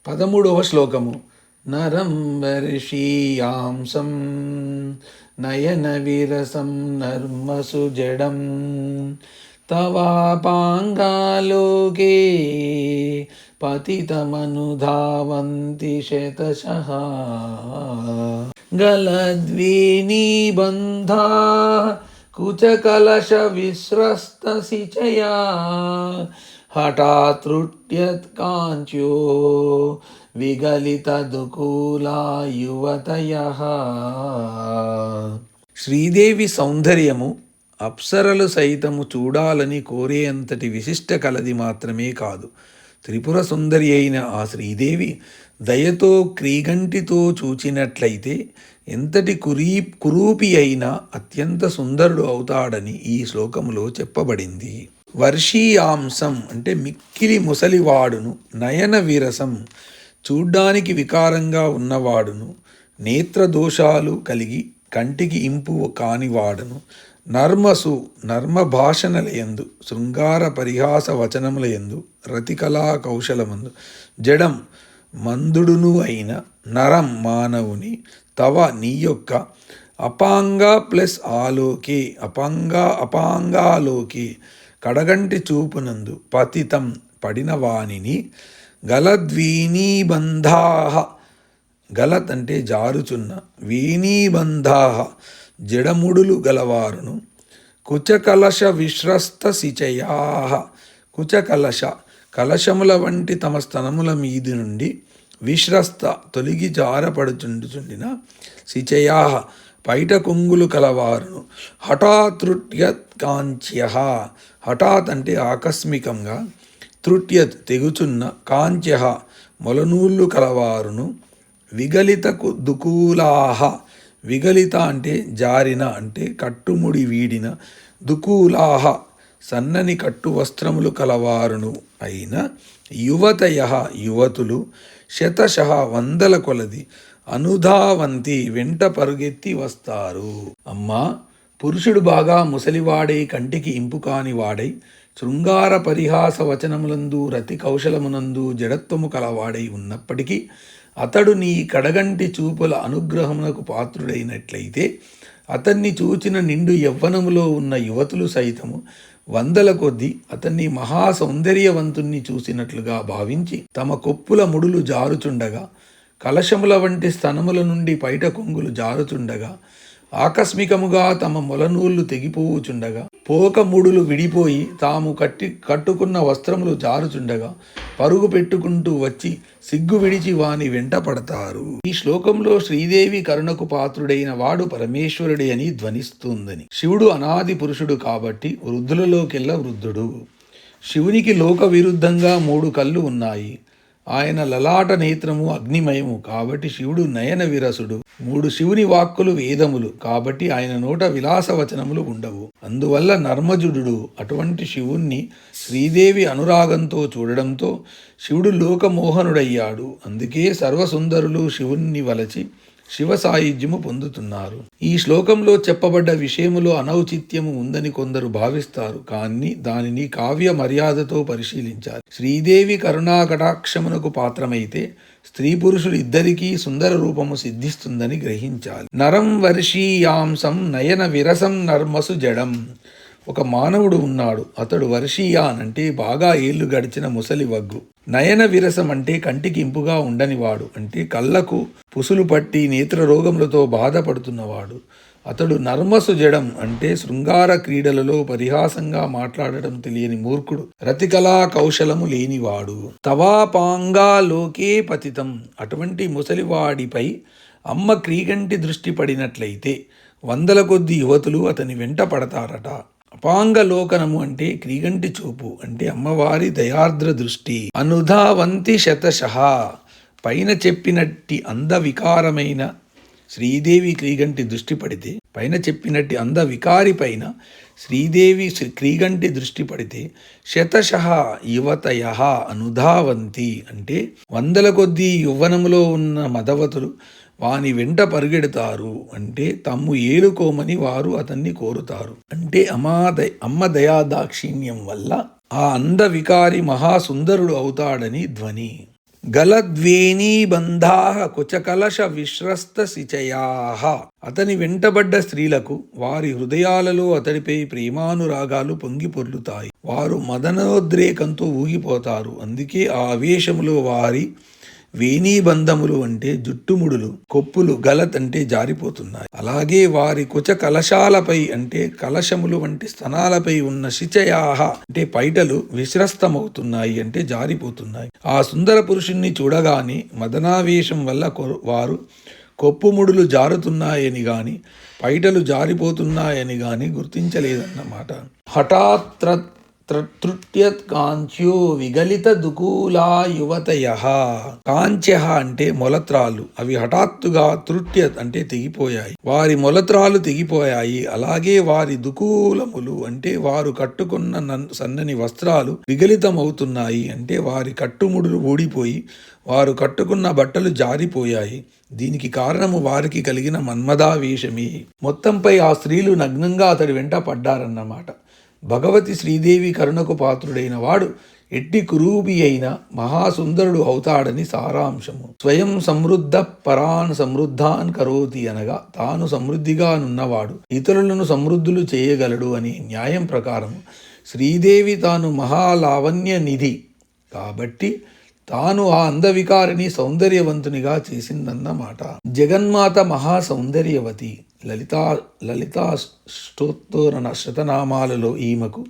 13వ శ్లోకము. నరం వర్షీయాంసం నయన విరసం నర్మసు జడం తవాపాంగాలోకే పతితమనుధావంతి శతశః గలద్వేణీబంధా కుచకలశ విస్రస్తసిచయా హఠాతృట్యత్ కాంచ్యో విగలితదుకూలా యువతయః. శ్రీదేవి సౌందర్యము అప్సరలు సైతము చూడాలని కోరేంతటి విశిష్ట కలది మాత్రమే కాదు, త్రిపుర సుందరి అయిన ఆ శ్రీదేవి దయతో క్రీగంటితో చూచినట్లయితే ఎంతటి కురూపి అయినా అత్యంత సుందరుడు అవుతాడని ఈ శ్లోకములో చెప్పబడింది. వర్షీయాంసం అంటే మిక్కిలి ముసలివాడును, నయన విరసం చూడ్డానికి వికారంగా ఉన్నవాడును, నేత్రదోషాలు కలిగి కంటికి ఇంపు కానివాడును, నర్మసు నర్మభాషణలయందు, శృంగార పరిహాస వచనములయందు, రతికళా కౌశలమందు, జడం మందుడును అయిన నరం మానవుని, తవ నీ యొక్క, అపాంగ ప్లస్ ఆలోకే అపాంగాలోకే కడగంటి చూపునందు, పతితం పడిన వానిని, గలద్వీనీబంధాః గలత్ అంటే జారుచున్న, వీణీబంధాః జడముడులు గలవారును, కుచకలశ విశ్రస్త సిచయాః కుచకలశ కలశముల వంటి తమ స్తనముల మీది నుండి, విశ్రస్త తొలగి జారపడుచుండుచుండిన, సిచయాః పైట కొంగులు కలవారును, హఠాతృట్యత్ కాంచ్యః హఠాత్ అంటే ఆకస్మికంగా, తృట్యత్ తెగుచున్న, కాంచ్యః మొలనూళ్ళు కలవారును, విగలిత దుకూలాః విగలిత అంటే జారిన అంటే కట్టుముడి వీడిన, దుకూలాః సన్నని కట్టు వస్త్రములు కలవారును అయిన, యువతయః యువతులు, శతశః వందల కొలది, అనుధావంతి వెంట పరుగెత్తి వస్తారు. అమ్మా, పురుషుడు బాగా ముసలివాడై కంటికి ఇంపు కాని వాడై, శృంగార పరిహాస వచనములందు రతి కౌశలమునందు జడత్వము కలవాడై ఉన్నప్పటికీ అతడు నీ కడగంటి చూపుల అనుగ్రహమునకు పాత్రుడైనట్లయితే అతన్ని చూచిన నిండు యవ్వనములో ఉన్న యువతులు సైతము వందల కొద్దీ అతన్ని మహాసౌందర్యవంతుణ్ణి చూసినట్లుగా భావించి తమ కొప్పుల ముడులు జారుచుండగా, కలశముల వంటి స్తనముల నుండి పైట కొంగులు జారుచుండగా, ఆకస్మికముగా తమ మొలనూళ్ళు తెగిపోవుచుండగా, పోక ముడులు విడిపోయి తాము కట్టుకున్న వస్త్రములు జారుచుండగా పరుగు పెట్టుకుంటూ వచ్చి సిగ్గు విడిచి వాని వెంట పడతారు. ఈ శ్లోకంలో శ్రీదేవి కరుణకు పాత్రుడైన వాడు పరమేశ్వరుడే అని ధ్వనిస్తుందని. శివుడు అనాది పురుషుడు కాబట్టి వృద్ధులలోకెల్లా వృద్ధుడు. శివునికి లోక విరుద్ధంగా 3 కళ్ళు ఉన్నాయి. ఆయన లలాట నేత్రము అగ్నిమయము కాబట్టి శివుడు నయన విరసుడు. 3 శివుని వాక్కులు వేదములు కాబట్టి ఆయన నోట విలాసవచనములు ఉండవు. అందువల్ల నర్మజుడు అటువంటి శివుణ్ణి శ్రీదేవి అనురాగంతో చూడడంతో శివుడు లోకమోహనుడయ్యాడు. అందుకే సర్వసుందరులు శివుణ్ణి వలచి శివ సాయుధ్యము పొందుతున్నారు. ఈ శ్లోకంలో చెప్పబడ్డ విషయములో అనౌచిత్యము ఉందని కొందరు భావిస్తారు, కానీ దానిని కావ్య మర్యాదతో పరిశీలించాలి. శ్రీదేవి కరుణా కటాక్షమునకు పాత్రమైతే స్త్రీ పురుషులు ఇద్దరికీ సుందర రూపము సిద్ధిస్తుందని గ్రహించాలి. నరం వర్షీయాంసం నయన విరసం నర్మసు జడం. ఒక మానవుడు ఉన్నాడు. అతడు వర్షీయాన్ అంటే బాగా ఏళ్లు గడిచిన ముసలి వగ్గు. నయన విరసం అంటే కంటికి ఇంపుగా ఉండనివాడు, అంటే కళ్ళకు పుసులు పట్టి నేత్ర రోగములతో బాధపడుతున్నవాడు. అతడు నర్మసు జడం అంటే శృంగార క్రీడలలో పరిహాసంగా మాట్లాడటం తెలియని మూర్ఖుడు, రతికళా కౌశలము లేనివాడు. తవాపాంగాలోకే పతితం. అటువంటి ముసలివాడిపై అమ్మ క్రీగంటి దృష్టి పడినట్లయితే వందల కొద్ది యువతులు అతని వెంట పడతారట. అపాంగలోకనము అంటే క్రీగంటి చూపు, అంటే అమ్మవారి దయార్ద్ర దృష్టి. అనుధావంతి శతశః. పైన చెప్పినట్టి అందవికారమైన శ్రీదేవి క్రీగంటి దృష్టి పడితే, పైన చెప్పినట్టి అందవికారి పైన శ్రీదేవి క్రీగంటి దృష్టి పడితే, శతశః యువతయః అనుధావంతి అంటే వందల కొద్దీ యవ్వనములో ఉన్న మదవతులు వాని వెంట పరిగెడతారు. అంటే తమ్ము ఏలుకోమని వారు అతన్ని కోరుతారు. అంటే అమ్మ దయాదాక్షిణ్యం వల్ల ఆ అందవికారి మహాసుందరుడు అవుతాడని ధ్వని. గలద్వేణీబంధాః కుచకలశ విశ్రస్తశిచయాః. అతని వెంటబడ్డ స్త్రీలకు వారి హృదయాలలో అతడిపై ప్రేమానురాగాలు పొంగి పొర్లుతాయి. వారు మదనోద్రేకంతో ఊగిపోతారు. అందుకే ఆ ఆవేశములో వారి వేణీబంధములు అంటే జుట్టుముడులు, కొప్పులు గలత్ అంటే జారిపోతున్నాయి. అలాగే వారి కుచ కలశాలపై అంటే కలశములు వంటి స్తనాలపై ఉన్న శిచయాహ అంటే పైటలు విశ్రస్తమవుతున్నాయి అంటే జారిపోతున్నాయి. ఆ సుందర పురుషుణ్ణి చూడగానే మదనావేశం వల్ల వారు కొప్పుముడులు జారుతున్నాయని గాని పైటలు జారిపోతున్నాయని గాని గుర్తించలేదన్నమాట. హఠాత్ తృట్యత్ కాంచ్యో విగలిత దుకూలా యువతయః. కాంచ్యః అంటే మొలత్రాలు. అవి హఠాత్తుగా తృట్యత్ అంటే తెగిపోయాయి. వారి మొలత్రాలు తెగిపోయాయి. అలాగే వారి దుకూలములు అంటే వారు కట్టుకున్న సన్నని వస్త్రాలు విగలితమవుతున్నాయి అంటే వారి కట్టుముడులు ఊడిపోయి వారు కట్టుకున్న బట్టలు జారిపోయాయి. దీనికి కారణము వారికి కలిగిన మన్మదావేశమే. మొత్తంపై ఆ స్త్రీలు నగ్నంగా అతడి వెంట పడ్డారన్నమాట. భగవతి శ్రీదేవి కరుణకు పాత్రుడైన వాడు ఎట్టి కురూపి అయిన మహాసుందరుడు అవుతాడని సారాంశము. స్వయం సమృద్ధ పరాన్ సమృద్ధాన్ కరోతి అనగా తాను సమృద్ధిగానున్నవాడు ఇతరులను సమృద్ధులు చేయగలడు అనే న్యాయం ప్రకారము శ్రీదేవి తాను మహాలావణ్య నిధి కాబట్టి తాను ఆ అందవికారిని సౌందర్యవంతునిగా చేసిందన్నమాట. జగన్మాత మహాసౌందర్యవతి. లలితా స్తోత్ర శతనామాలలో ఈమెకు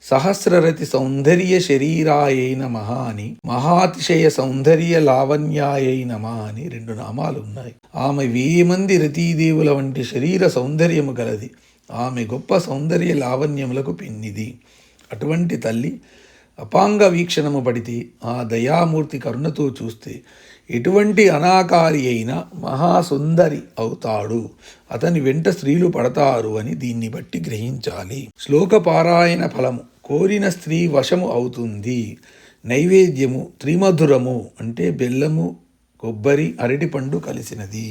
సహస్రరతి సౌందర్య శరీరాయై నమః అని, మహాతిశయ సౌందర్య లావణ్యాయై నమః అని 2 నామాలు ఉన్నాయి. ఆమె 1000 మంది రతీదేవుల వంటి శరీర సౌందర్యము గలది. ఆమె గొప్ప సౌందర్య లావణ్యములకు పిన్నిది. అటువంటి తల్లి అపాంగ వీక్షణము పడితే ఆ దయామూర్తి కరుణతో చూస్తే ఎటువంటి అనాకారి అయినా మహాసుందరి అవుతాడు. అతని వెంట స్త్రీలు పడతారు అని దీన్ని బట్టి గ్రహించాలి. శ్లోక పారాయణ ఫలము. కోరిన స్త్రీ వశము అవుతుంది. నైవేద్యము త్రిమధురము అంటే బెల్లము, కొబ్బరి, అరటిపండు కలిసినది.